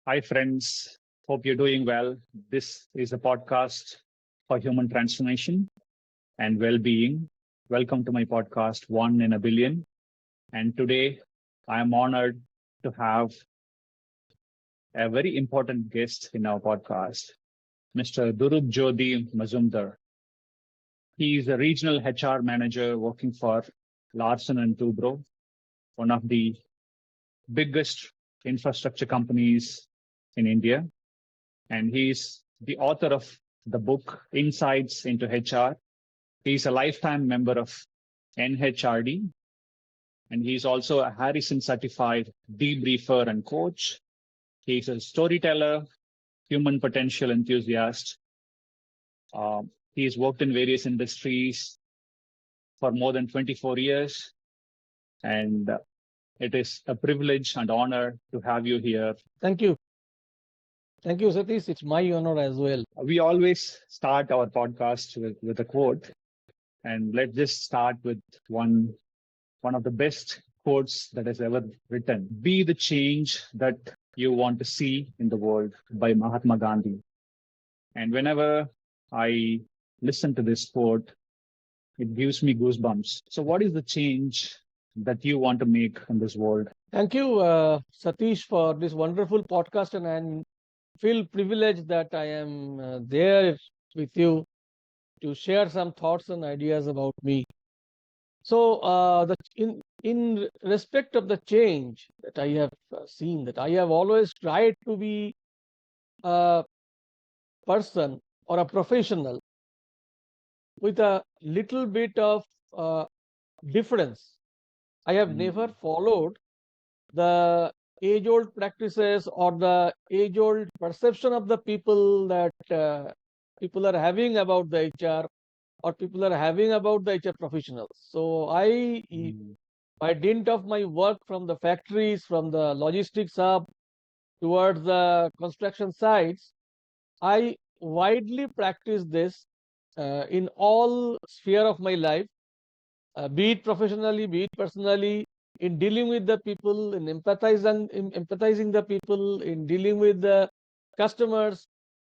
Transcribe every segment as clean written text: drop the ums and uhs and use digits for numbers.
Hi, friends. Hope you're doing well. This is a podcast for human transformation and well being. Welcome to my podcast, One in a Billion. And today I am honored to have a very important guest in our podcast, Mr. Dhrubajyoti Majumdar. He is a regional HR manager working for Larsen Toubro, one of the biggest infrastructure companies in India. And he's the author of the book Insights into HR. He's a lifetime member of NHRD, and he's also a Harrison certified debriefer and coach. He's a storyteller, human potential enthusiast. He's worked in various industries for more than 24 years, and it is a privilege and honor to have you here. Thank you. Thank you, Satish. It's my honor as well. We always start our podcast with a quote, and let's just start with one of the best quotes that has ever written. Be the change that you want to see in the world, by Mahatma Gandhi. And whenever I listen to this quote, it gives me goosebumps. So what is the change that you want to make in this world? Thank you, Satish, for this wonderful podcast, and I feel privileged that I am there with you to share some thoughts and ideas about me. So, in respect of the change that I have seen, that I have always tried to be a person or a professional with a little bit of difference. I have never followed the age-old practices or the age-old perception of the people that people are having about the HR or people are having about the HR professionals. So by dint of my work from the factories, from the logistics hub towards the construction sites, I widely practice this in all sphere of my life, be it professionally, be it personally, in dealing with the people, in empathizing the people, in dealing with the customers.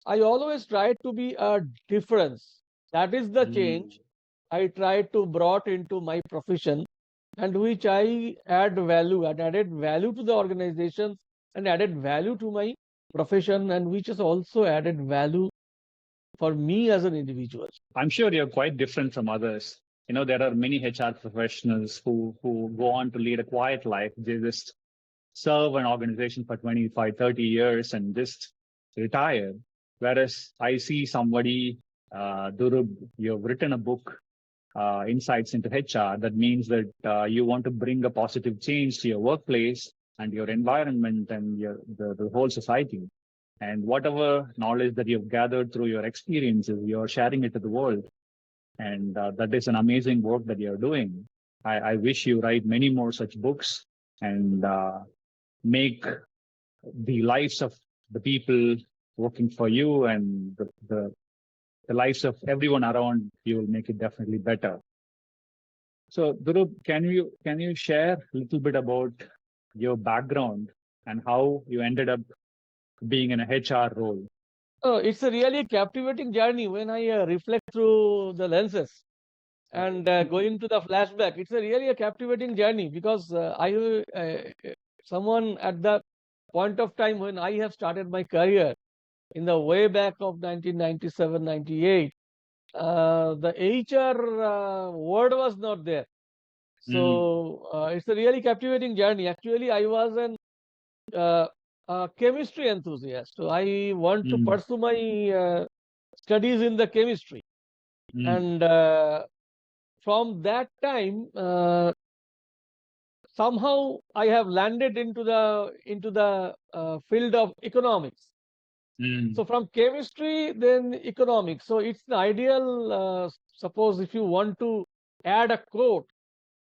I always try to be a difference. That is the change I try to brought into my profession, and which I add value and added value to the organization and added value to my profession, and which has also added value for me as an individual. I'm sure you're quite different from others. You know, there are many HR professionals who go on to lead a quiet life. They just serve an organization for 25, 30 years and just retire. Whereas I see somebody, Dhurub, you've written a book, Insights into HR. That means that you want to bring a positive change to your workplace and your environment and the whole society. And whatever knowledge that you've gathered through your experiences, you're sharing it to the world. And that is an amazing work that you're doing. I wish you write many more such books and make the lives of the people working for you and the lives of everyone around you will make it definitely better. So, Dhruv, can you share a little bit about your background and how you ended up being in a HR role? Oh, it's a really captivating journey when I reflect through the lenses and going to the flashback. It's a really a captivating journey because someone at the point of time when I have started my career in the way back of 1997, 98, the HR word was not there. So it's a really captivating journey. Actually, I was an chemistry enthusiast. So I want to pursue my studies in the chemistry. And from that time, somehow I have landed into the field of economics. So from chemistry, then economics. So it's the ideal, suppose if you want to add a quote,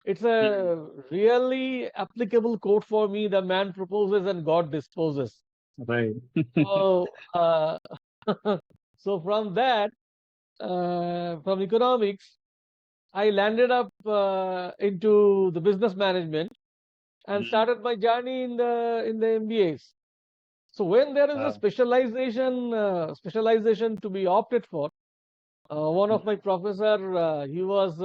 it's a really applicable quote for me. The man proposes and God disposes. Right. So, so from that, from economics, I landed up into the business management and started my journey in the MBAs. So when there is a Uh, specialization to be opted for, one of my professor, he was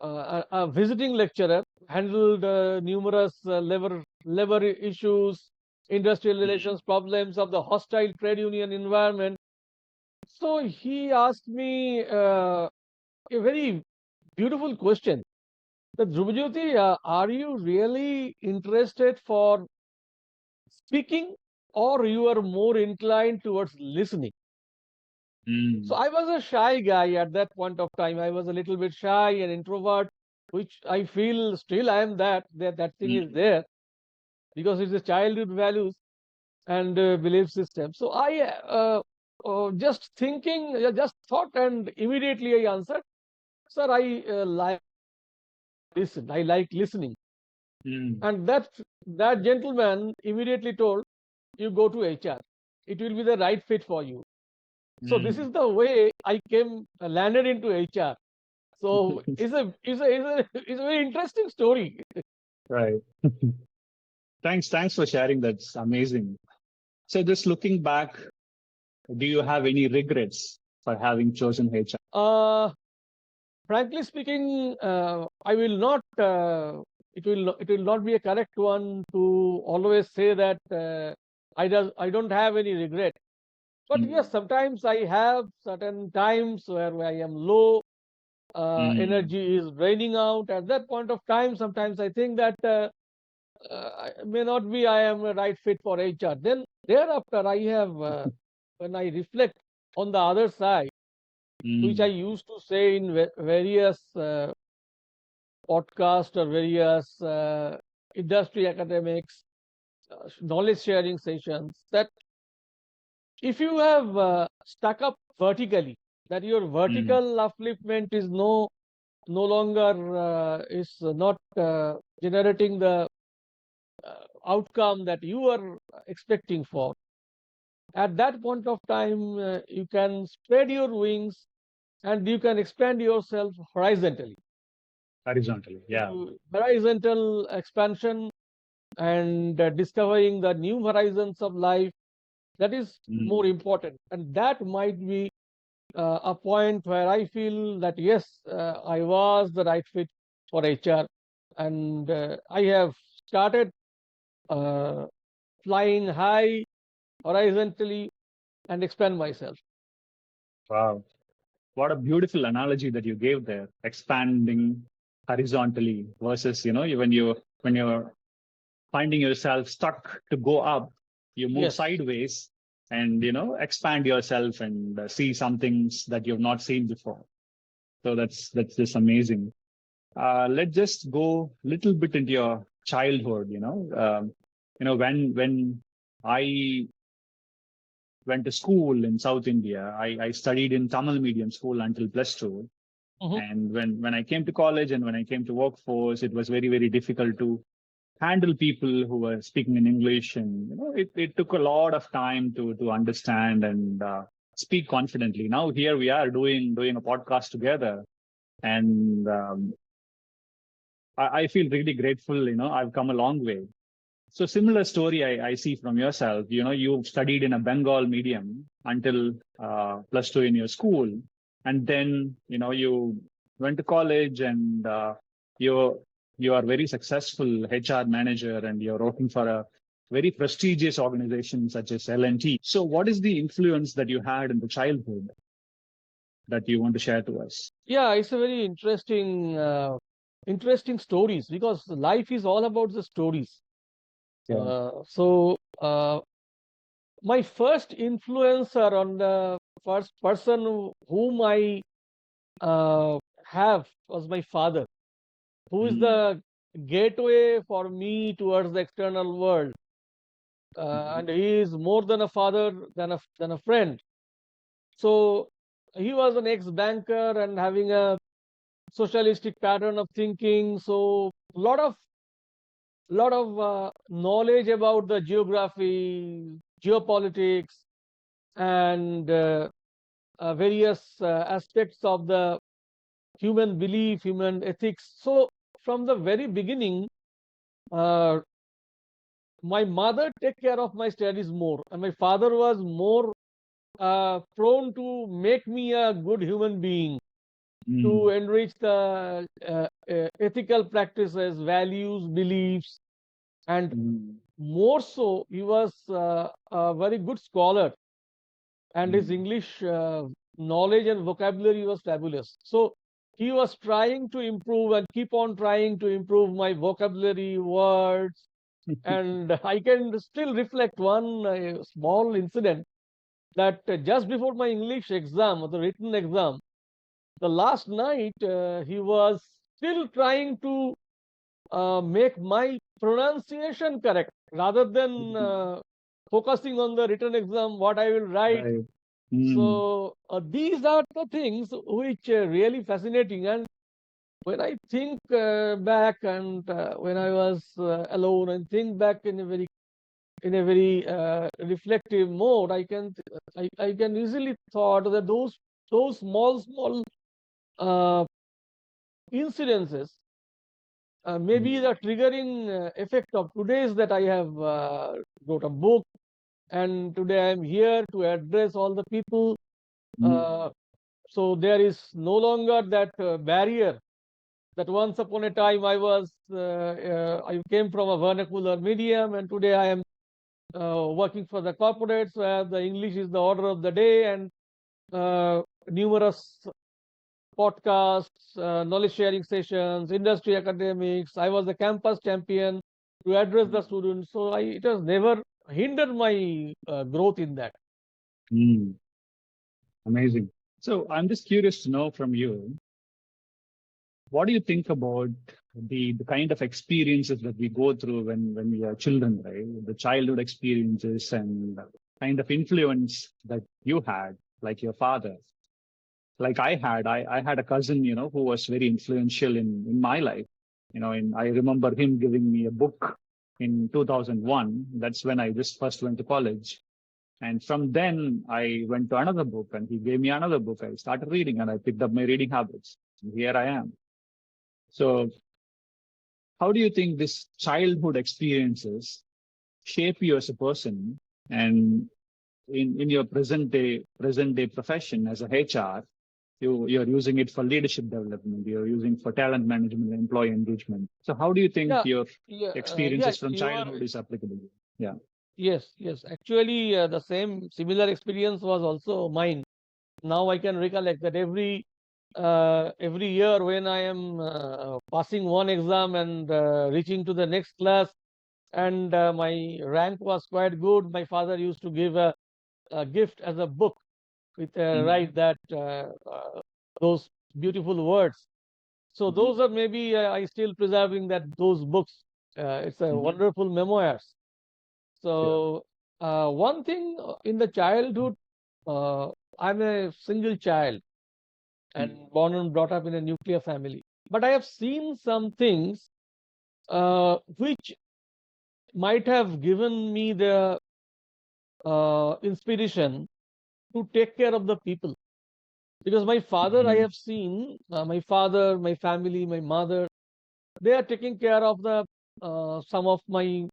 a visiting lecturer, handled numerous labor issues, industrial relations problems of the hostile trade union environment. So he asked me a very beautiful question. That Dhrubajyoti, are you really interested for speaking, or you are more inclined towards listening? So mm, I was a shy guy at that point of time. I was a little bit shy and introvert, which I feel still I am that thing is mm, there because it's a childhood values and belief system. So I just thinking, just thought, and immediately I answered, "Sir, I like listen. I like listening." mm, And that gentleman immediately told, "You go to HR. It will be the right fit for you." So this mm. is the way I came landed into HR. So it's a very interesting story. Right. Thanks for sharing. That's amazing. So just looking back, do you have any regrets for having chosen HR? Frankly speaking, I will not. It will not be a correct one to always say that I don't have any regret. But yes, Mm, sometimes I have certain times where I am low, mm, energy is draining out. At that point of time, sometimes I think that may not be I am a right fit for HR. Then thereafter, I have when I reflect on the other side, which I mm. used to say in various podcasts or various industry academics, knowledge sharing sessions, that if you have stuck up vertically, that your Mm, vertical upliftment is no longer is not generating the outcome that you are expecting for. At that point of time, you can spread your wings and you can expand yourself horizontally. horizontally, yeah. Horizontal expansion and discovering the new horizons of life, that is more Mm, important. And that might be a point where I feel that yes, I was the right fit for HR, and I have started uh, flying high horizontally and expand myself. wow. What a beautiful analogy that you gave there. Expanding horizontally versus, when you're finding yourself stuck to go up, you move Yes. sideways and, expand yourself and see some things that you've not seen before. So that's just amazing. Let's just go a little bit into your childhood. When I went to school in South India, I studied in Tamil medium school until plus two. Mhm. And when I came to college and when I came to workforce, it was very, very difficult to handle people who were speaking in English. And, it took a lot of time to understand and speak confidently. Now here we are doing a podcast together. And I feel really grateful. I've come a long way. So similar story I see from yourself. You studied in a Bengal medium until plus two in your school, and then you went to college and you are very successful HR manager and you're working for a very prestigious organization such as L&T. So what is the influence that you had in the childhood that you want to share to us? Yeah, it's a very interesting stories, because life is all about the stories. Yeah. So my first influencer on the first person whom I have was my father, who is Mm, the gateway for me towards the external world. mhm, And he is more than a father than a friend. So he was an ex-banker and having a socialistic pattern of thinking. So lot of knowledge about the geography, geopolitics, and various aspects of the human belief, human ethics. So from the very beginning, uh, my mother take care of my studies more, and my father was more prone to make me a good human being, to enrich the ethical practices, values, beliefs, and more so, he was a very good scholar, and his English knowledge and vocabulary was fabulous. So he was trying to improve and keep on trying to improve my vocabulary, words, and I can still reflect one small incident that just before my English exam, the written exam, the last night he was still trying to make my pronunciation correct rather than focusing on the written exam, what I will write. Right. So these are the things which are really fascinating. And when I think back, and when I was alone and think back in a very reflective mode, I can easily thought that those small uh, incidences maybe the triggering effect of today's, that I have wrote a book, and today I am here to address all the people. So there is no longer that barrier that once upon a time I came from a vernacular medium, and today I am working for the corporates where the English is the order of the day, and numerous podcasts, knowledge sharing sessions, industry academics. I was the campus champion to address the students. So it has never hindered my growth in that. Amazing. So I'm just curious to know from you, what do you think about the kind of experiences that we go through when we are children, right? The childhood experiences and kind of influence that you had, like your father. Like I had a cousin, who was very influential in my life. I remember him giving me a book in 2001. That's when I just first went to college. And from then I went to another book, and he gave me another book. I started reading, and I picked up my reading habits. And here I am. So how do you think this childhood experiences shape you as a person? And in your present day profession as a HR, you're using it for leadership development, you're using for talent management, employee engagement. So how do you think your experiences from childhood is applicable? Yeah. Yes. Actually, the similar experience was also mine. Now I can recollect that every year when I am passing one exam and reaching to the next class, and my rank was quite good, my father used to give a gift as a book with write that those beautiful words. So those are maybe I still preserving those books. It's a wonderful memoirs. So one thing in the childhood, I'm a single child and born and brought up in a nuclear family. But I have seen some things which might have given me the inspiration to take care of the people. Because my father, I have seen my father, my family, my mother, they are taking care of the some of my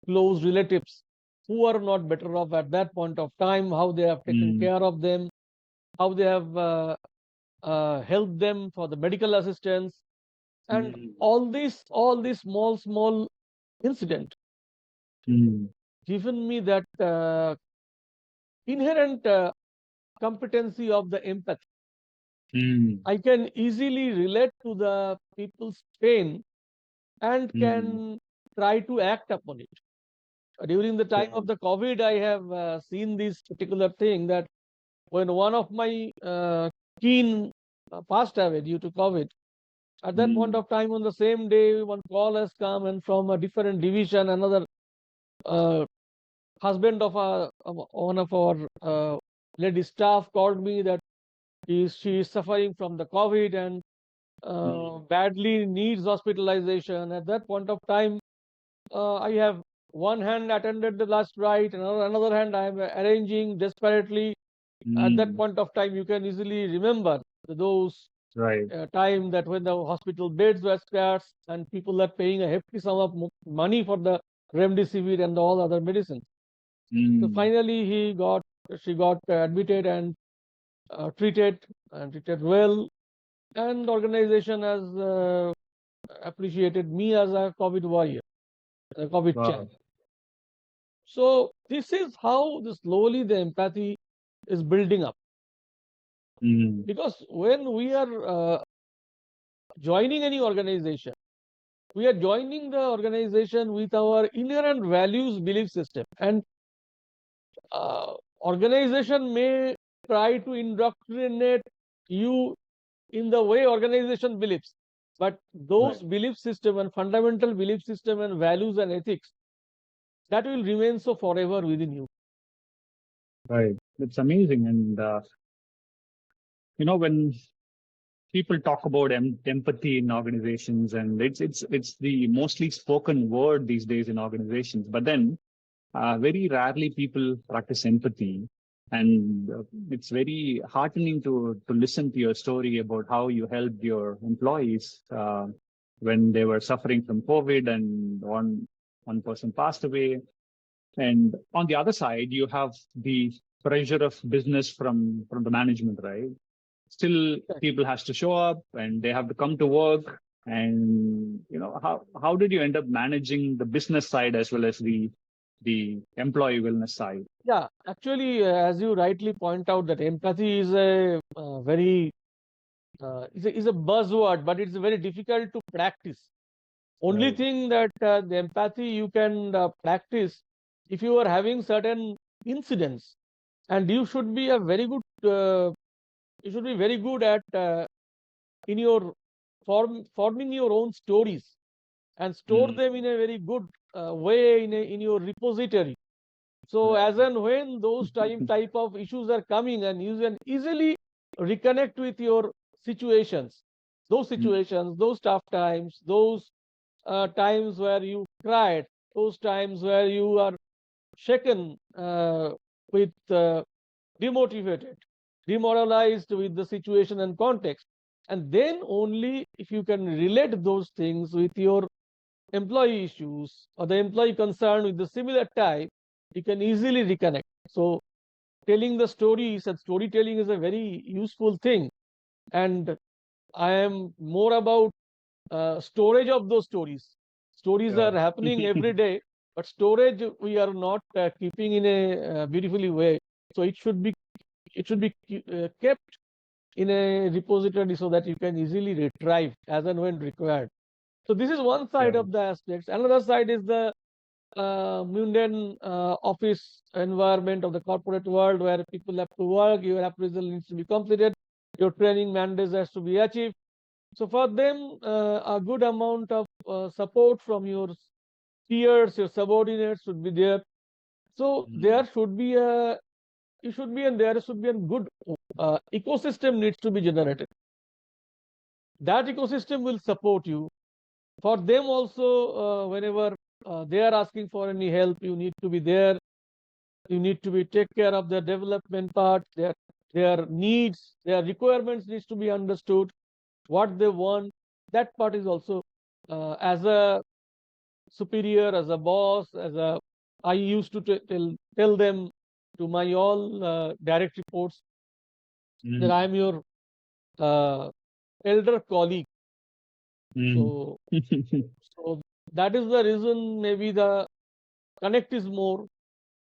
close relatives who are not better off at that point of time, how they have taken care of them, how they have helped them for the medical assistance, and all these small incident given me that inherent competency of the empathy. I can easily relate to the people's pain and can try to act upon it. During the time of the COVID, I have seen this particular thing, that when one of my keen passed away due to COVID, at that point of time, on the same day, one call has come, and from a different division, another husband of one of our lady staff called me that she is suffering from the COVID and badly needs hospitalization. At that point of time, I have one hand attended the last rite, and another hand I am arranging desperately. At that point of time, you can easily remember those time that when the hospital beds were scarce and people are paying a hefty sum of money for the remdesivir and all other medicines. So finally she got admitted and treated well, and organization has appreciated me as a COVID warrior, a COVID Wow. champ. So this is how slowly the empathy is building up. Because when we are joining any organization, we are joining the organization with our inherent values, belief system, and organization may try to indoctrinate you in the way organization believes, but those belief system and fundamental belief system and values and ethics, that will remain so forever within you. Right. It's amazing. And, when people talk about empathy in organizations, and it's the mostly spoken word these days in organizations, but then very rarely people practice empathy. And it's very heartening to listen to your story about how you helped your employees when they were suffering from COVID, and one person passed away. And on the other side, you have the pressure of business from the management, right? Still, people has to show up and they have to come to work. And how did you end up managing the business side as well as the employee wellness side? Yeah, actually, as you rightly point out, that empathy is a very is a buzzword, but it's very difficult to practice. Only thing that the empathy you can practice if you are having certain incidents, and you should be a very good you should be very good at in your forming your own stories and store them in a very good way in your repository. So as and when those type of issues are coming, and you can easily reconnect with your situations, those tough times, those times where you cried, those times where you are shaken with demotivated, demoralized with the situation and context. And then only if you can relate those things with your employee issues or the employee concern with the similar type, you can easily reconnect. So telling the stories and storytelling is a very useful thing. And I am more about storage of those stories. Stories are happening every day, but storage we are not keeping in a beautifully way. So it should be kept in a repository so that you can easily retrieve as and when required. So this is one side of the aspects. Another side is the mundane office environment of the corporate world, where people have to work, your appraisal needs to be completed, your training mandates has to be achieved. So for them, a good amount of support from your peers, your subordinates should be there. So there should be a there should be a good ecosystem needs to be generated. That ecosystem will support you. For them also, whenever they are asking for any help, you need to be there. You need to be take care of their development part, their needs, their requirements needs to be understood, what they want. That part is also as a superior, as a boss, I used to tell them to my all direct reports that I am your elder colleague. So that is the reason maybe the connect is more.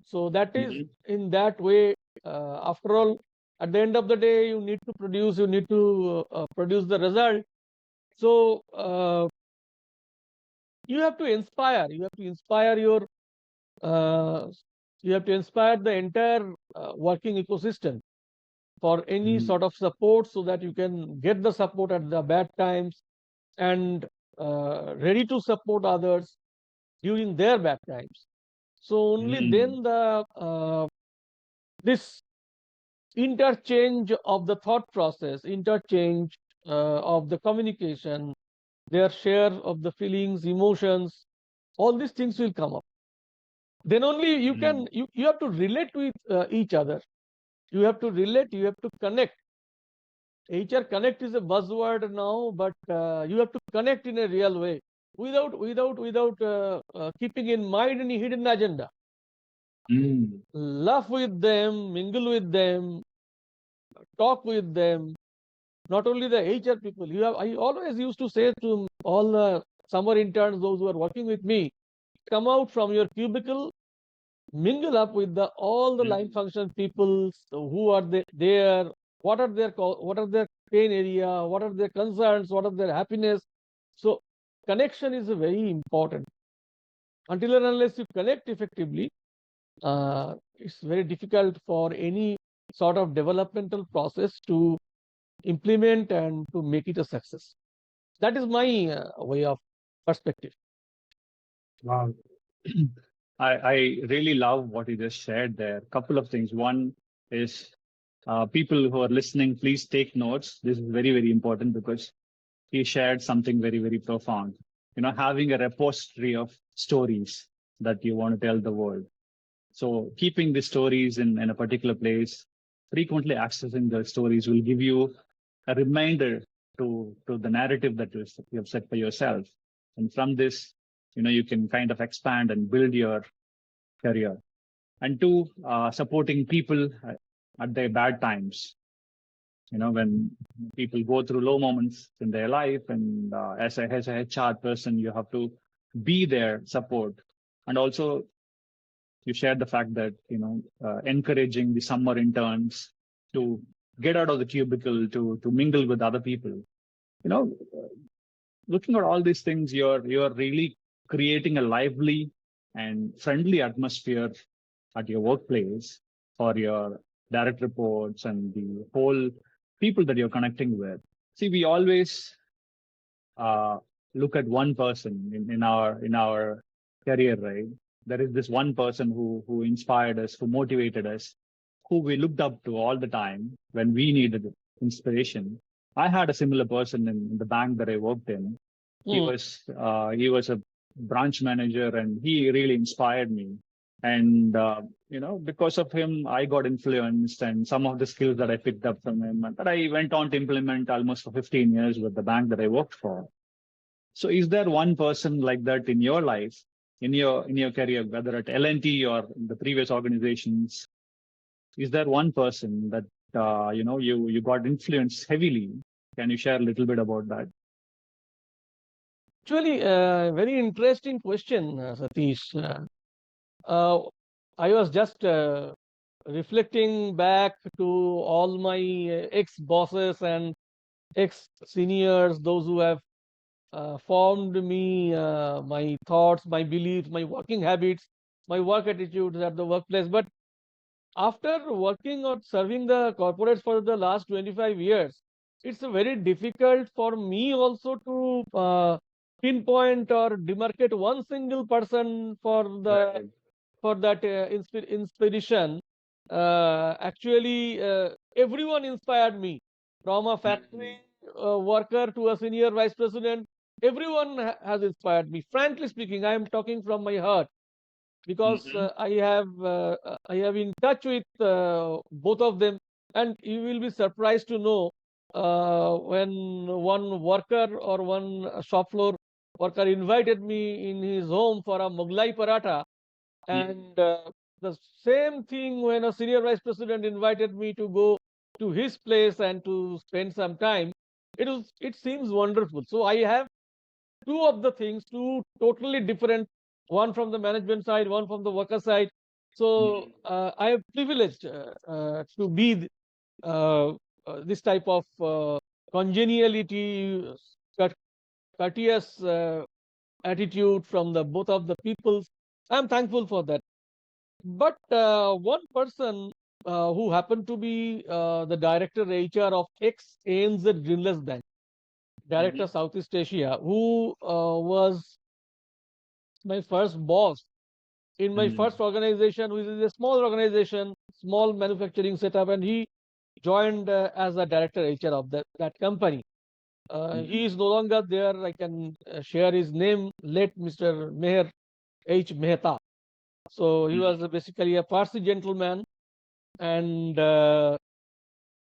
So that is in that way. After all, at the end of the day, you need to produce the result. So you have to inspire. You have to inspire your. You have to inspire the entire working ecosystem for any sort of support, so that you can get the support at the bad times and ready to support others during their bad times. So only then the this interchange of the thought process, interchange of the communication, their share of the feelings, emotions, all these things will come up. Then only you can you have to relate with each other. You have to relate. You have to connect. HR connect is a buzzword now, but you have to connect in a real way. without keeping in mind any hidden agenda. Mm. Laugh with them, mingle with them, talk with them. Not only the HR people. I always used to say to all the summer interns, those who are working with me, come out from your cubicle, mingle up with all the line function people who are there. What are their pain area? What are their concerns? What are their happiness? So connection is very important. Until and unless you connect effectively, it's very difficult for any sort of developmental process to implement and to make it a success. That is my way of perspective. Wow. I really love what you just shared there. Couple of things. One is people who are listening, please take notes. This is very, very important because he shared something very, very profound. Having a repository of stories that you want to tell the world. So keeping the stories in a particular place, frequently accessing the stories will give you a reminder to the narrative that you have set for yourself. And from this, you can kind of expand and build your career. And two, supporting people at their bad times. When people go through low moments in their life, and as a HR person, you have to be their support. And also, you shared the fact that encouraging the summer interns to get out of the cubicle to mingle with other people. You know, Looking at all these things, you're really creating a lively and friendly atmosphere at your workplace for your direct reports and the whole people that you're connecting with. See, we always uh, look at one person in our career, right? There is this one person who inspired us, who motivated us, who we looked up to all the time when we needed inspiration. I had a similar person in the bank that I worked in. He was a branch manager, and he really inspired me. And because of him, I got influenced, and some of the skills that I picked up from him, and that I went on to implement almost for 15 years with the bank that I worked for. So, is there one person like that in your life, in your career, whether at L&T or in the previous organizations? Is there one person that you got influenced heavily? Can you share a little bit about that? Actually, very interesting question, Satish. I was just reflecting back to all my ex-bosses and ex-seniors, those who have formed me, my thoughts, my beliefs, my working habits, my work attitudes at the workplace. But after working or serving the corporates for the last 25 years, it's very difficult for me also to pinpoint or demarcate one single person Right. for that inspiration. Actually, everyone inspired me, from a factory worker to a senior vice president. Everyone has inspired me. Frankly speaking, I am talking from my heart, because Mm-hmm. I have in touch with both of them, and you will be surprised to know when one worker or one shop floor worker invited me in his home for a Mughlai paratha, and the same thing when a senior vice president invited me to go to his place and to spend some time. It seems wonderful. So I have two of the things, two totally different, one from the management side, one from the worker side. So I am privileged to be uh, this type of congeniality, cour- courteous attitude from the both of the peoples. I'm thankful for that. But one person who happened to be the director HR of ex ANZ Greenless Bank, director Mm-hmm. Southeast Asia, who was my first boss in my Mm-hmm. first organization, which is a small organization, small manufacturing setup, and he joined as a director HR of that company. Mm-hmm. He is no longer there. I can share his name, late Mr. Meher H. Mehta. So he was basically a Parsi gentleman, and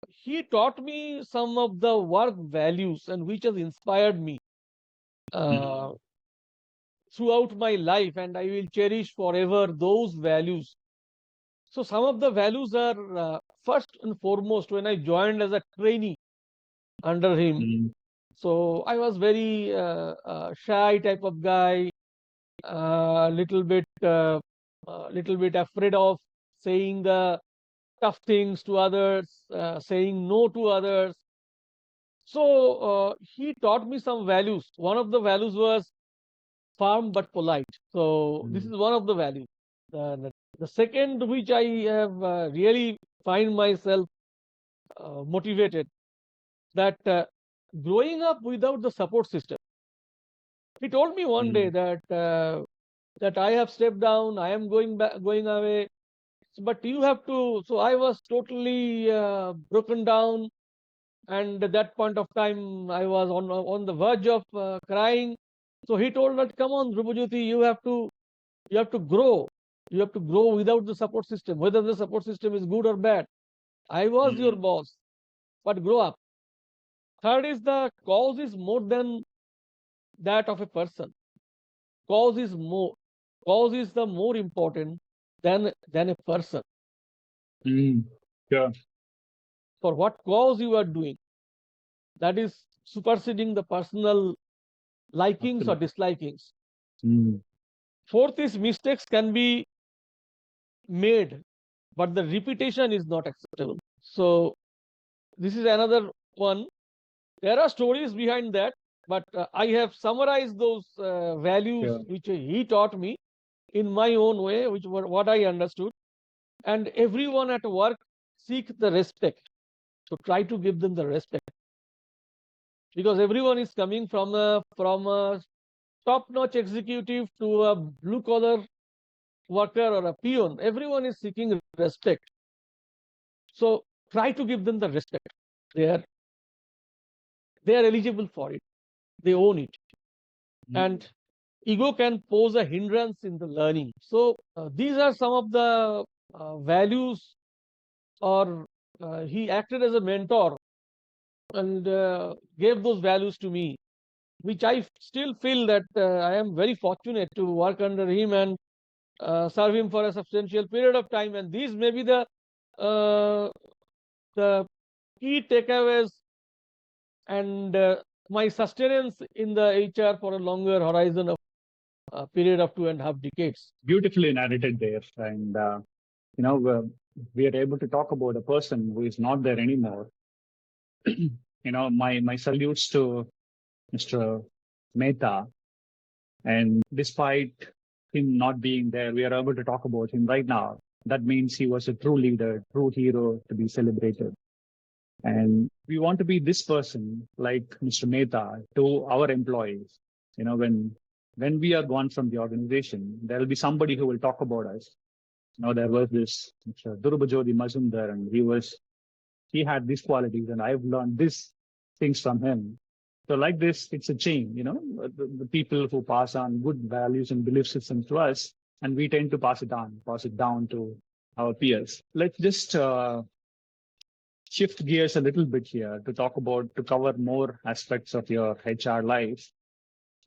he taught me some of the work values and which has inspired me. Mm-hmm. Uh, throughout my life, and I will cherish forever those values. So some of the values are first and foremost when I joined as a trainee under him. Mm. So I was very shy type of guy, little bit afraid of saying the tough things to others, saying no to others. So he taught me some values. One of the values was firm but polite. So this Mm. is one of the values. The second, which I have really find myself motivated, that growing up without the support system. He told me one day Mm. that I have stepped down, I am going back, going away, but you have to. So I was totally broken down, and at that point of time, I was on the verge of crying. So he told that, come on, Dhrubajyoti, you have to grow. You have to grow without the support system, whether the support system is good or bad. I was your Mm. boss, but grow up. Third is the cause is more than that of a person. Cause is more. Cause is the more important than a person. Mm. Sure. For what cause you are doing, that is superseding the personal likings or Absolutely. dislikings. Mm. Fourth is mistakes can be made, but the repetition is not acceptable. So this is another one. There are stories behind that, but I have summarized those values Sure. which he taught me in my own way, which were what I understood. And everyone at work seek the respect. So try to give them the respect, because everyone is coming from a top-notch executive to a blue-collar worker or a peon. Everyone is seeking respect. So try to give them the respect. They are they are eligible for it. They own it. Mm. And ego can pose a hindrance in the learning. So these are some of the values, or he acted as a mentor and gave those values to me, which I still feel that I am very fortunate to work under him and serve him for a substantial period of time. And these may be uh, the key takeaways and my sustenance in the HR for a longer horizon of period of 2.5 decades. Beautifully narrated there. And, we are able to talk about a person who is not there anymore. My salutes to Mr. Mehta. And despite him not being there, we are able to talk about him right now. That means he was a true leader, true hero to be celebrated. And we want to be this person like Mr. Mehta to our employees. When we are gone from the organization, there will be somebody who will talk about us. There was this Mr. Dhrubajyoti Majumdar, and he had these qualities, and I've learned these things from him. So like this, it's a chain, the people who pass on good values and belief systems to us, and we tend to pass it down to our peers. Let's just shift gears a little bit here to cover more aspects of your HR life.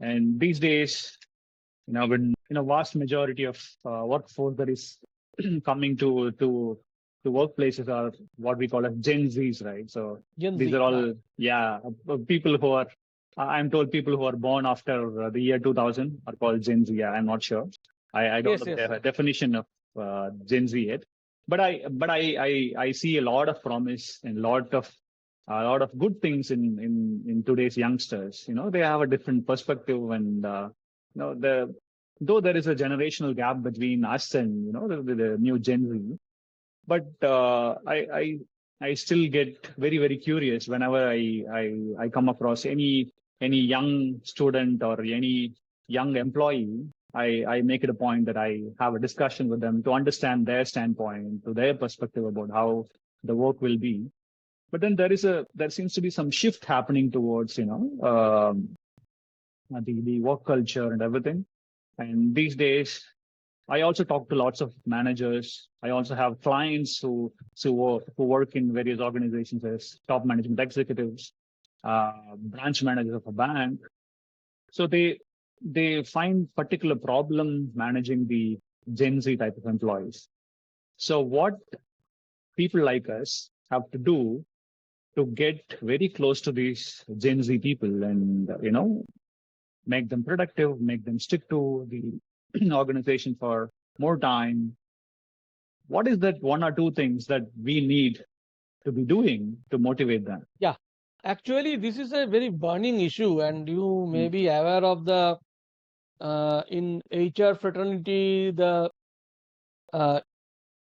And these days, when vast majority of workforce that is coming to workplaces are what we call as Gen Zs, right? So Gen these Z. are all, people who are, I'm told people who are born after the year 2000 are called Gen Z. Yeah, I'm not sure. I don't Yes, know yes. the definition of Gen Z yet, but I see a lot of promise and a lot of good things in today's youngsters. They have a different perspective, and though there is a generational gap between us and the new Gen Z, but I still get very very curious whenever I come across any young student or any young employee. I make it a point that I have a discussion with them to understand their standpoint, to their perspective about how the work will be. But then there seems to be some shift happening towards the work culture and everything. And these days, I also talk to lots of managers. I also have clients who work in various organizations as top management executives, branch managers of a bank. So they find particular problem managing the Gen Z type of employees. So what people like us have to do to get very close to these Gen Z people and, make them productive, make them stick to the organization for more time. What is that one or two things that we need to be doing to motivate them? Yeah, actually, this is a very burning issue, and you may Mm. be aware of the in HR fraternity, the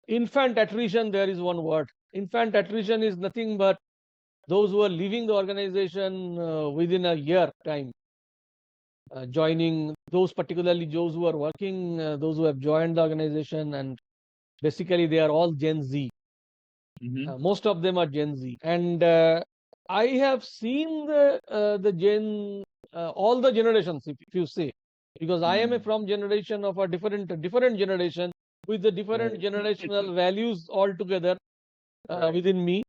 infant attrition. There is one word. Infant attrition is nothing but those who are leaving the organization within a year time, joining those, particularly those who are working, those who have joined the organization, and basically they are all Gen Z. Mhm. Most of them are Gen Z, and I have seen the Gen all the generations, if you say, because I am a from generation of a different generation with the different Right. generational values altogether Right. within me.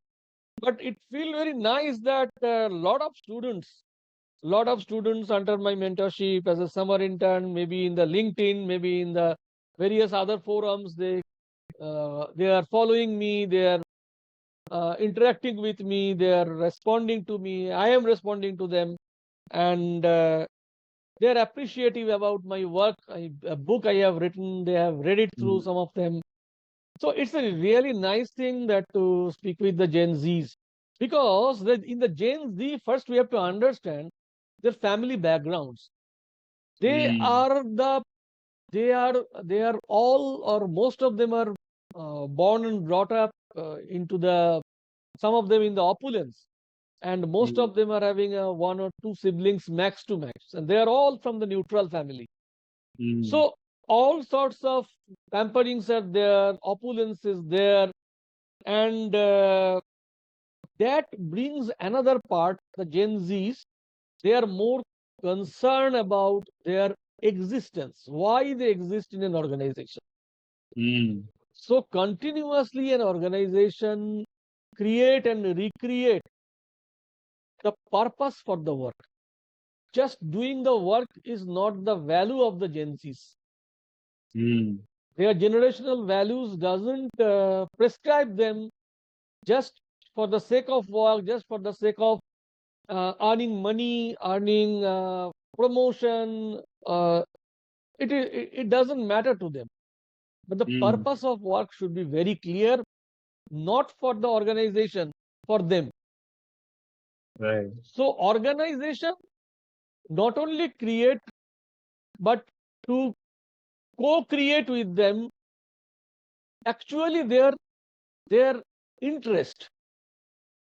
But it feels very nice that a lot of students under my mentorship as a summer intern, maybe in the LinkedIn, maybe in the various other forums, they are following me, they are interacting with me, they are responding to me, I am responding to them, and they are appreciative about my work. A book I have written, they have read it through, Mm. some of them. So it's a really nice thing that to speak with the Gen Zs, because in the Gen Z, first we have to understand their family backgrounds. They Mm. are the they are all, or most of them are born and brought up into the, some of them in the opulence, and most Mm. of them are having one or two siblings max to max, and they are all from the neutral family. Mm. So all sorts of pamperings are there, opulence is there, and that brings another part. The Gen Zs, they are more concerned about their existence, why they exist in an organization. Mm. So continuously an organization create and recreate the purpose for the work. Just doing the work is not the value of the Gen Zs. Mm. Their generational values doesn't prescribe them just for the sake of work, just for the sake of earning money, earning promotion. It doesn't matter to them. But the Mm. purpose of work should be very clear, not for the organization, for them. Right. So organization not only create, but to co-create with them actually their interest,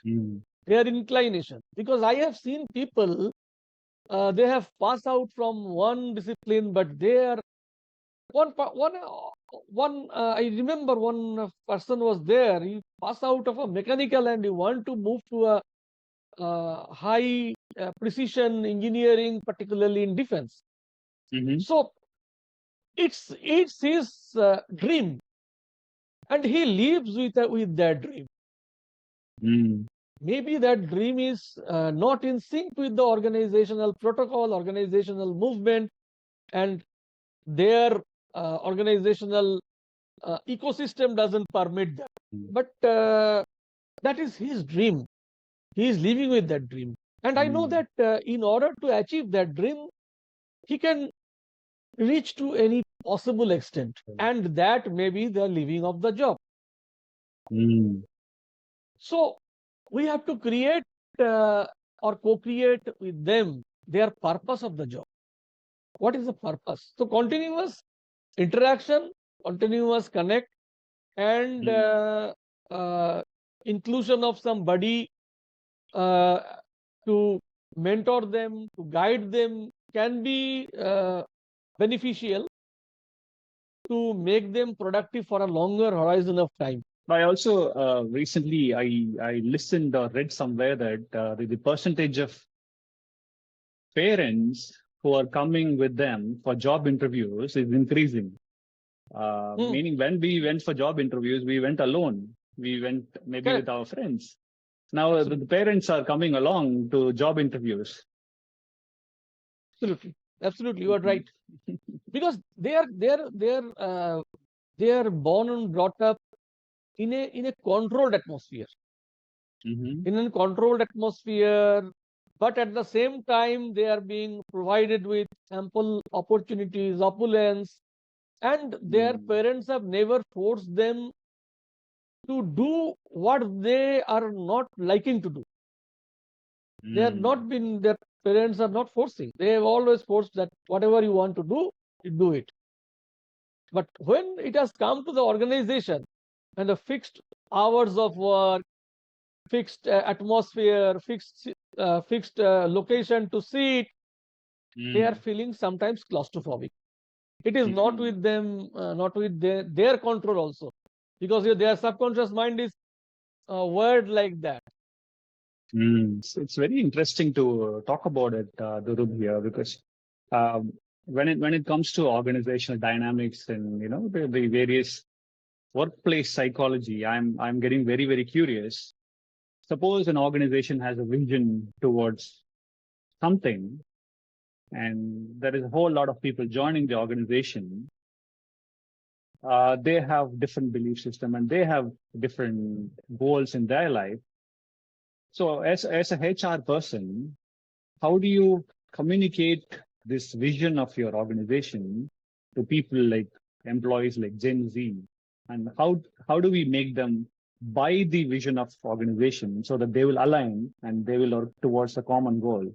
Mm. their inclination. Because I have seen people, they have passed out from one discipline, but they are one. I remember one person was there. He passed out of a mechanical and he want to move to a high precision engineering, particularly in defense. Mhm. So it's his dream, and he lives with that dream. Mm. Maybe that dream is not in sync with the organizational protocol, organizational movement, and their organizational ecosystem doesn't permit that. Mm. But that is his dream. He is living with that dream. And I know Mm. that in order to achieve that dream, he can reach to any possible extent. And that may be the living of the job. Mm. So we have to create or co-create with them their purpose of the job. What is the purpose? So continuous interaction, continuous connect, and Mm. uh, inclusion of somebody uh, to mentor them, to guide them, can be beneficial to make them productive for a longer horizon of time. I also recently I listened or read somewhere that the percentage of parents who are coming with them for job interviews is increasing. Hmm, Meaning, when we went for job interviews, we went alone. We went maybe with correct, our friends. Now the absolutely, parents are coming along to job interviews. absolutely. Absolutely, you are right. Because they are born and brought up in a controlled atmosphere. Mhm. In a controlled atmosphere, but at the same time they are being provided with ample opportunities, opulence, and their Mm. parents have never forced them to do what they are not liking to do. They have Mm. not been, their parents are not forcing. They have always forced that whatever you want to do, you do it. But when it has come to the organization and the fixed hours of work, fixed atmosphere, fixed location to sit, they are Mm. feeling sometimes claustrophobic. It is not Mhm. with them, not with their control also, because their subconscious mind is wired like that. It's very interesting to talk about it, Dhruv, here, because um, when it comes to organizational dynamics and the various workplace psychology, I'm getting very curious. Suppose an organization has a vision towards something, and there is a whole lot of people joining the organization. They have different belief system and they have different goals in their life. So as a HR person, how do you communicate this vision of your organization to people like employees like Gen Z? And how do we make them buy the vision of organization so that they will align and they will work towards a common goal?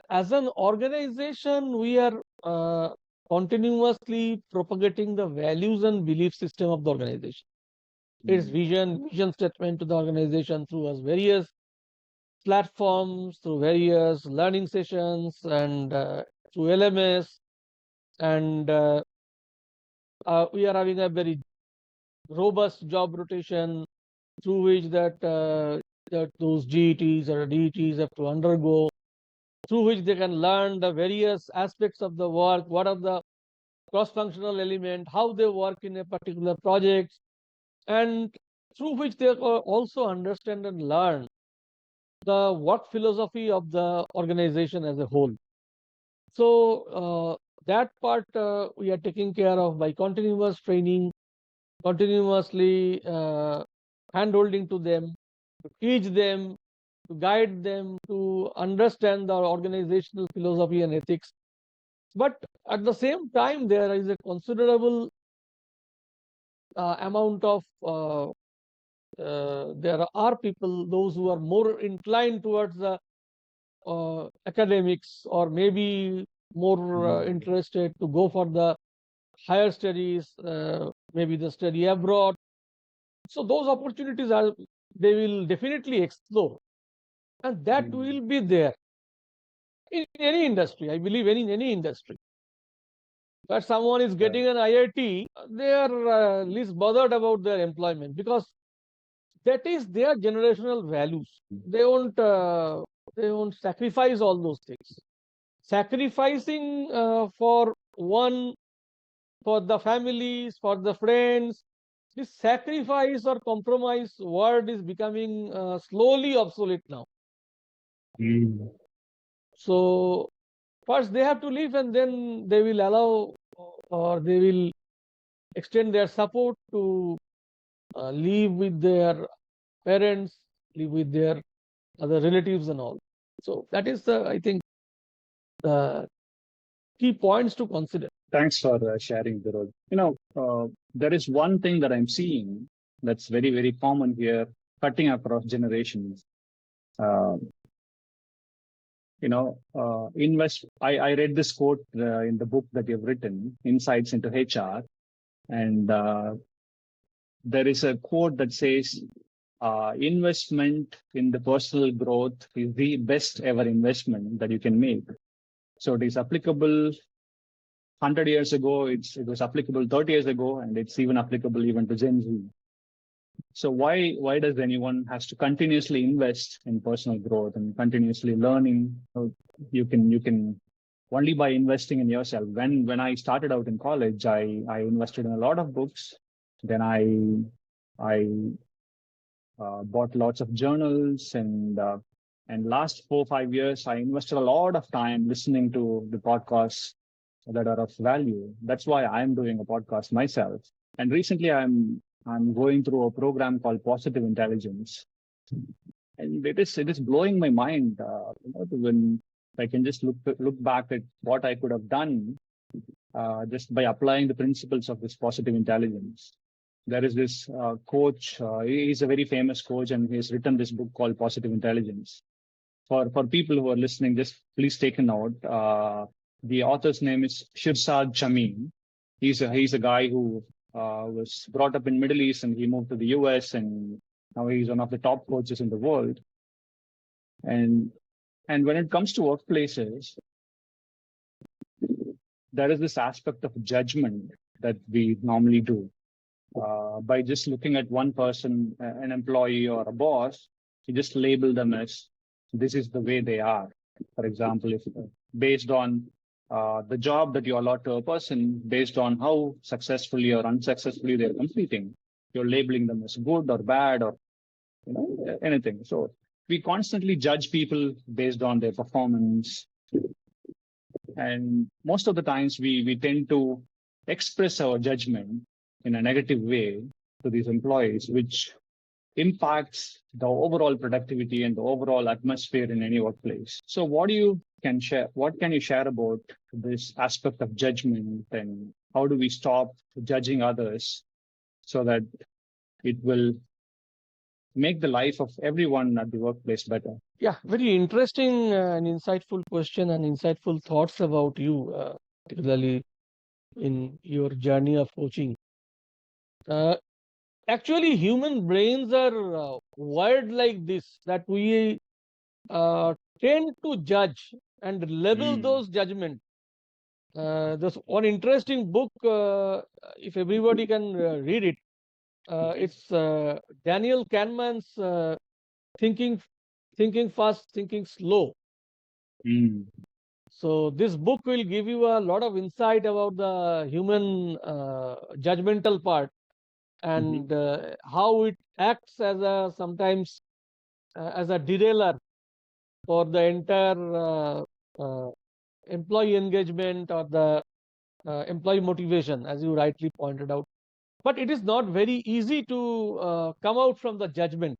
As an organization, we are continuously propagating the values and belief system of the organization. Its Mm. vision statement to the organization through us various platforms, through various learning sessions, and through LMS. And we are having a very robust job rotation through which that those GETs or DETs have to undergo, through which they can learn the various aspects of the work, what are the cross-functional element, how they work in a particular project, and through which they also understand and learn the work philosophy of the organization as a whole. So that part we are taking care of by continuous training, continuously hand-holding to them, to teach them, to guide them, to understand the organizational philosophy and ethics. But at the same time, there is a considerable amount of there are people, those who are more inclined towards the academics, or maybe more Mm. interested to go for the higher studies, maybe the study abroad. So those opportunities are, they will definitely explore, and that Mm. will be there in any industry. I believe in any industry. That someone is Right. getting an IIT, they are least bothered about their employment, because that is their generational values. They won't sacrifice all those things. Sacrificing for one, for the families, for the friends, this sacrifice or compromise word is becoming slowly obsolete now. Mm. So first they have to leave, and then they will allow, or they will extend their support to live with their parents, live with their other relatives and all. So that is the, I think, the key points to consider. Thanks for sharing, Dhruv. There is one thing that I'm seeing that's very common here, cutting across generations. Uh, invest. I read this quote in the book that you've written, Insights into HR, and there is a quote that says, investment in the personal growth is the best ever investment that you can make. So it is applicable 100 years ago, it was applicable 30 years ago, and it's even applicable even to Gen Z. So why does anyone has to continuously invest in personal growth and continuously learning? You can only by investing in yourself. When I started out in college, I invested in a lot of books. Then I bought lots of journals and And last 4 or 5 years, I invested a lot of time listening to the podcasts that are of value. That's why I'm doing a podcast myself. And recently, I'm going through a program called Positive Intelligence, and it is blowing my mind. When I can just look back at what I could have done just by applying the principles of this positive intelligence. There is this coach. He's a very famous coach, and he's written this book called Positive Intelligence. For people who are listening, just please take a note. The author's name is Shirsad Chameen. He's a guy who was brought up in Middle East, and he moved to the US, and now he's one of the top coaches in the world. And when it comes to workplaces, there is this aspect of judgment that we normally do. By just looking at one person, an employee or a boss, you just label them as this is the way they are. For example, if based on the job that you allot to a person, based on how successfully or unsuccessfully they're completing, you're labeling them as good or bad or anything. So we constantly judge people based on their performance, and most of the times we tend to express our judgment in a negative way to these employees, which impacts the overall productivity and the overall atmosphere in any workplace. So what can you share about this aspect of judgment, and how do we stop judging others so that it will make the life of everyone at the workplace better? Yeah, very interesting and insightful question and insightful thoughts about you, particularly in your journey of coaching. Actually, human brains are wired like this, that we tend to judge and label those judgments. There's one interesting book, if everybody can read it. It's Daniel Kahneman's Thinking Fast, Thinking Slow. So this book will give you a lot of insight about the human judgmental part, and how it acts as sometimes as a derailer for the entire employee engagement or the employee motivation, as you rightly pointed out. But it is not very easy to come out from the judgment.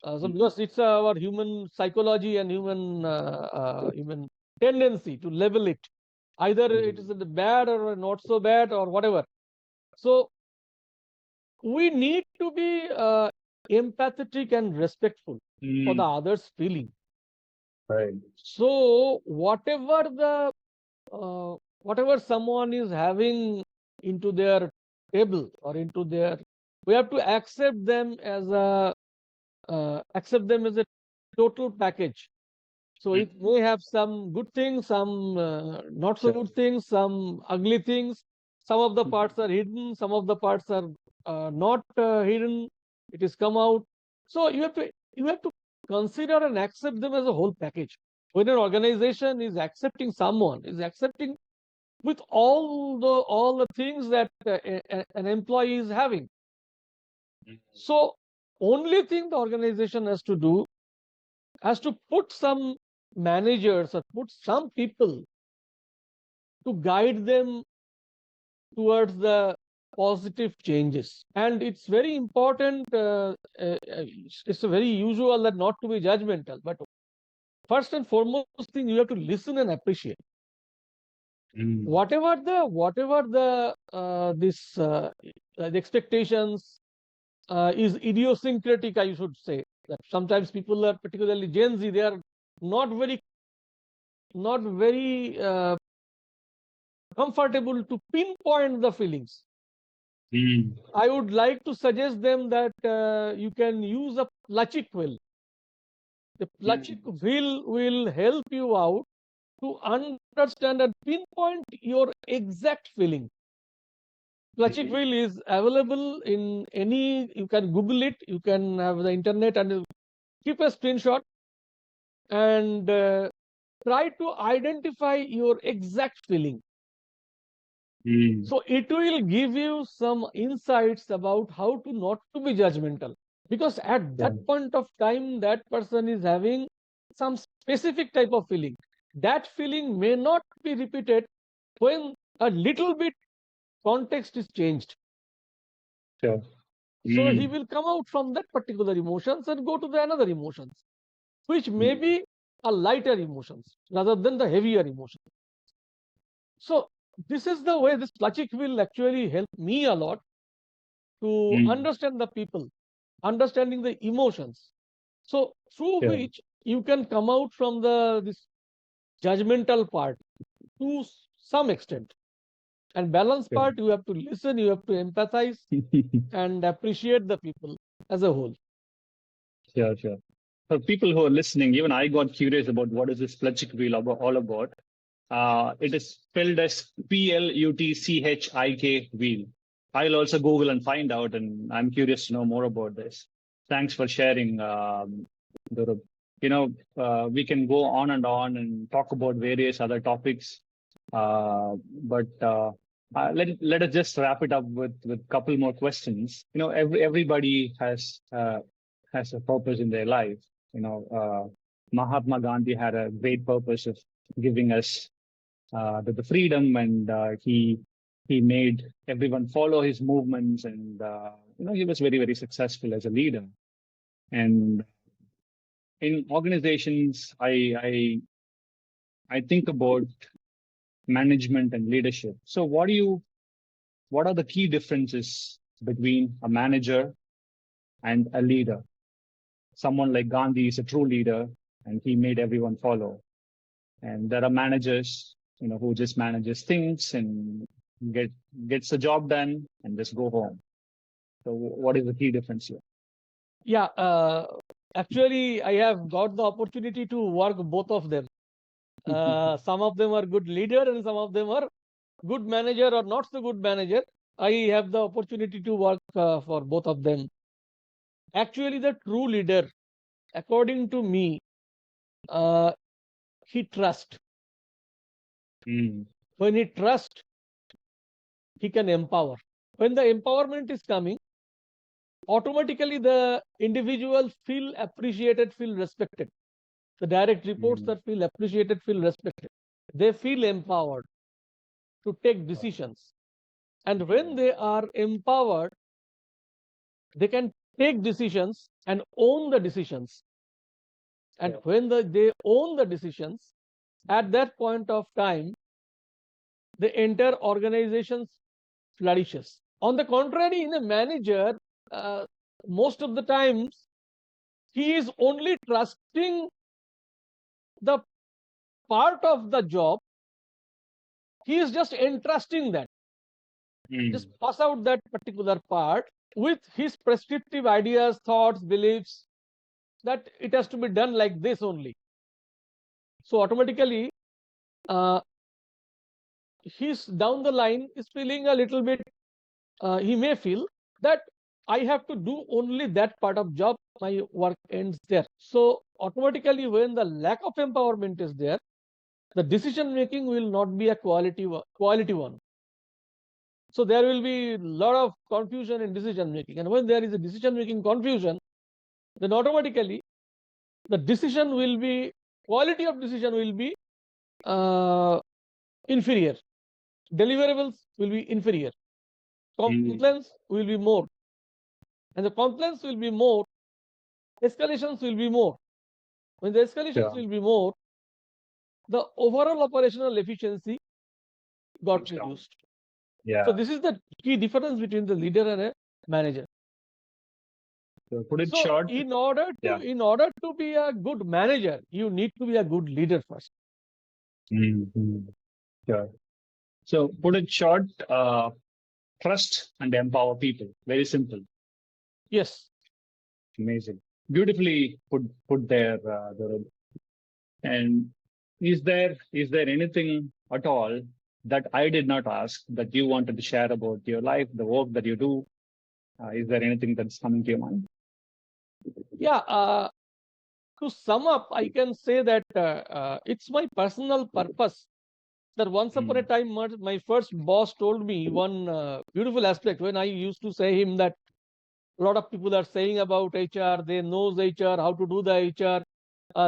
So because it's our human psychology and human tendency to label it. Either it is bad or not so bad or whatever. So we need to be empathetic and respectful for the other's feeling. Right. So whatever someone is having into their table or into their, we have to accept them as a total package. So it may have some good things, some not so good things, some ugly things. Some of the parts are hidden, some of the parts are not hidden. It is come out. So you have to consider and accept them as a whole package. When an organization is accepting someone, is accepting with all the things that an employee is having. So only thing the organization has to do, has to put some managers or put some people to guide them towards the positive changes. And it's very important, it's very usual that not to be judgmental, but first and foremost thing, you have to listen and appreciate. Whatever the expectations is idiosyncratic, I should say. That sometimes people are, particularly Gen Z, they are not very comfortable to pinpoint the feelings. I would like to suggest them that you can use a Plachik wheel. The Plachik wheel will help you out to understand and pinpoint your exact feeling. Plachik wheel is available in any, you can Google it, you can have the internet and keep a screenshot and try to identify your exact feeling. So it will give you some insights about how to not to be judgmental, because at that point of time that person is having some specific type of feeling. That feeling may not be repeated when a little bit context is changed. Sure. So he will come out from that particular emotions and go to the another emotions, which may be a lighter emotions rather than the heavier emotions. So this is the way this Plachik will actually help me a lot to understand the people, understanding the emotions. So through Sure. which you can come out from this judgmental part to some extent. And balance Sure. part, you have to listen, you have to empathize and appreciate the people as a whole. Sure, sure. For people who are listening, even I got curious about what is this Plutchik wheel all about. It is spelled as Plutchik wheel. I'll also Google and find out, and I'm curious to know more about this. Thanks for sharing, Dhruv. We can go on and talk about various other topics, but let us just wrap it up with a couple more questions. Everybody has a purpose in their life. Mahatma Gandhi had a great purpose of giving us the freedom, and he made everyone follow his movements, and he was very, very successful as a leader. And in organizations, I think about management and leadership. So what are the key differences between a manager and a leader? Someone like Gandhi is a true leader, and he made everyone follow. And there are managers, who just manages things and gets the job done and just go home. So what is the key difference here? Yeah, actually, I have got the opportunity to work both of them. Some of them are good leader and some of them are good manager or not so good manager. I have the opportunity to work for both of them. Actually, the true leader, according to me, he trusts. When he trusts, he can empower. When the empowerment is coming, automatically the individual feel appreciated, feel respected. The direct reports that feel appreciated, feel respected. They feel empowered to take decisions. And when they are empowered, they can take decisions and own the decisions. And when they own the decisions, at that point of time, the entire organization flourishes. On the contrary, in a manager, most of the times, he is only trusting the part of the job. He is just entrusting that. Just pass out that particular part with his prescriptive ideas, thoughts, beliefs, that it has to be done like this only. So automatically, he's down the line is feeling a little bit, he may feel that I have to do only that part of job, my work ends there. So automatically, when the lack of empowerment is there, the decision making will not be a quality one. So there will be a lot of confusion in decision making. And when there is a decision making confusion, then automatically the decision will be, quality of decision will be inferior. Deliverables will be inferior. Complaints will be more. And the complaints will be more, escalations will be more. When the escalations will be more, the overall operational efficiency got reduced. Yeah. So this is the key difference between the leader and a manager. So put it short. In order to be a good manager, you need to be a good leader first. Sure. So put it short, trust and empower people. Very simple. Yes. Amazing. Beautifully put there, Dhruv. And is there anything at all that I did not ask that you wanted to share about your life, the work that you do? Is there anything that's coming to your mind? Yeah. To sum up, I can say that it's my personal purpose that once upon a time, my first boss told me one beautiful aspect when I used to say him that a lot of people are saying about HR, they knows HR, how to do the HR.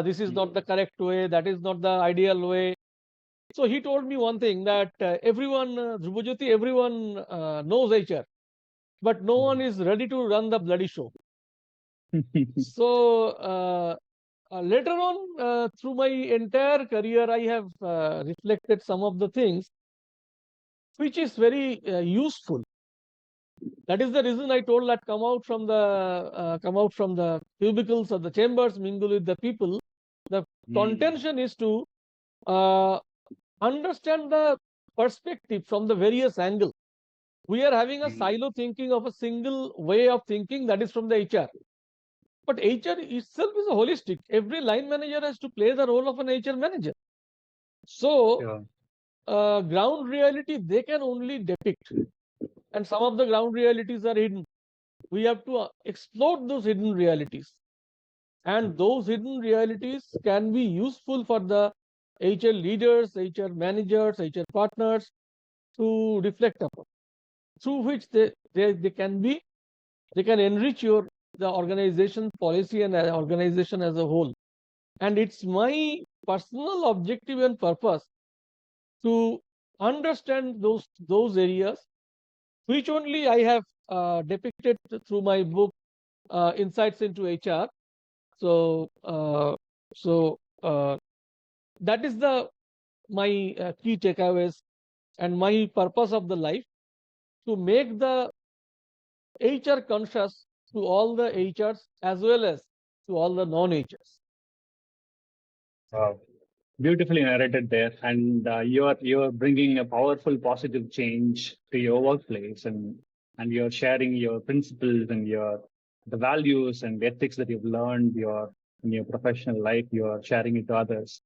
this is not the correct way, that is not the ideal way. So he told me one thing, that everyone, Dhrubajyoti, everyone knows HR, but no one is ready to run the bloody show. So later on, through my entire career, I have reflected some of the things which is very useful. That is the reason I told that come out from the cubicles or the chambers, mingle with the people. The contention is to understand the perspective from the various angles. We are having a silo thinking of a single way of thinking, that is from the HR. But HR itself is a holistic. Every line manager has to play the role of an HR manager. So, ground reality they can only depict, and some of the ground realities are hidden. We have to explore those hidden realities, and those hidden realities can be useful for the HR leaders, HR managers, HR partners to reflect upon, through which they can enrich the organization policy and organization as a whole. And it's my personal objective and purpose to understand those areas, which only I have depicted through my book, Insights into HR. So that is my key takeaways and my purpose of the life, to make the HR conscious to all the HRs as well as to all the non-HRs. Beautifully narrated there, and you're bringing a powerful positive change to your workplace, and you're sharing your principles and the values and ethics that you've learned in your professional life. You're sharing it to others,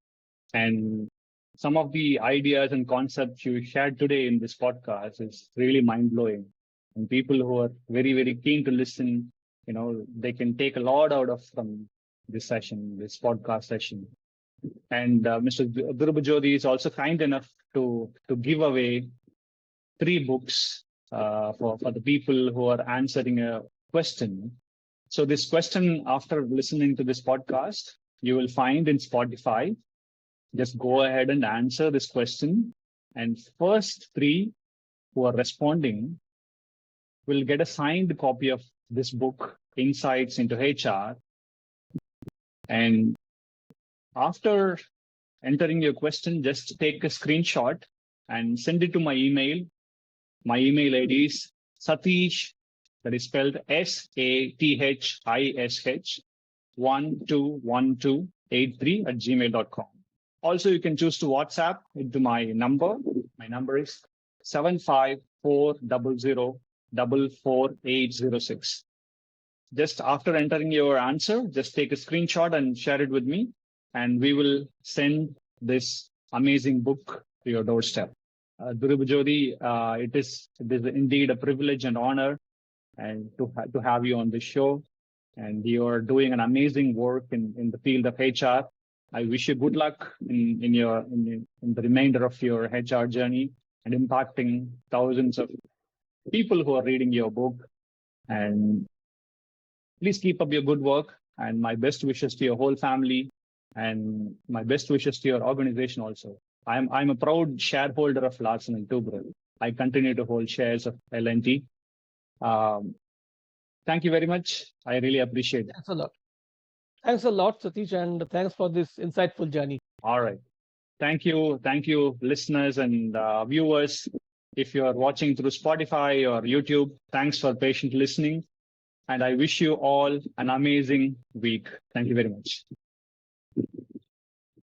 and some of the ideas and concepts you shared today in this podcast is really mind blowing. And people who are very, very keen to listen, they can take a lot out of from this podcast session. And Mr. Dhrubajyoti is also kind enough to give away 3 books for the people who are answering a question. So this question, after listening to this podcast, you will find in Spotify. Just go ahead and answer this question. And first 3 who are responding will get a signed copy of this book, Insights into HR. And after entering your question, just take a screenshot and send it to my email. My email ID is Satish, that is spelled SATHISH 121283 @gmail.com. Also, you can choose to WhatsApp into my number. My number is 75400444806. Just after entering your answer, just take a screenshot and share it with me, and we will send this amazing book to your doorstep. Dhrubajyoti, it is indeed a privilege and honor and to have you on the show. And you're doing an amazing work in the field of HR. I wish you good luck in the remainder of your HR journey and impacting thousands of people who are reading your book. And please keep up your good work. And my best wishes to your whole family, and my best wishes to your organization also. I'm a proud shareholder of Larsen Toubro. I continue to hold shares of L&T. Thank you very much. I really appreciate it. Thanks a lot, Satish, and thanks for this insightful journey. All right. Thank you, listeners and viewers. If you are watching through Spotify or YouTube, thanks for patient listening. And I wish you all an amazing week. Thank you very much.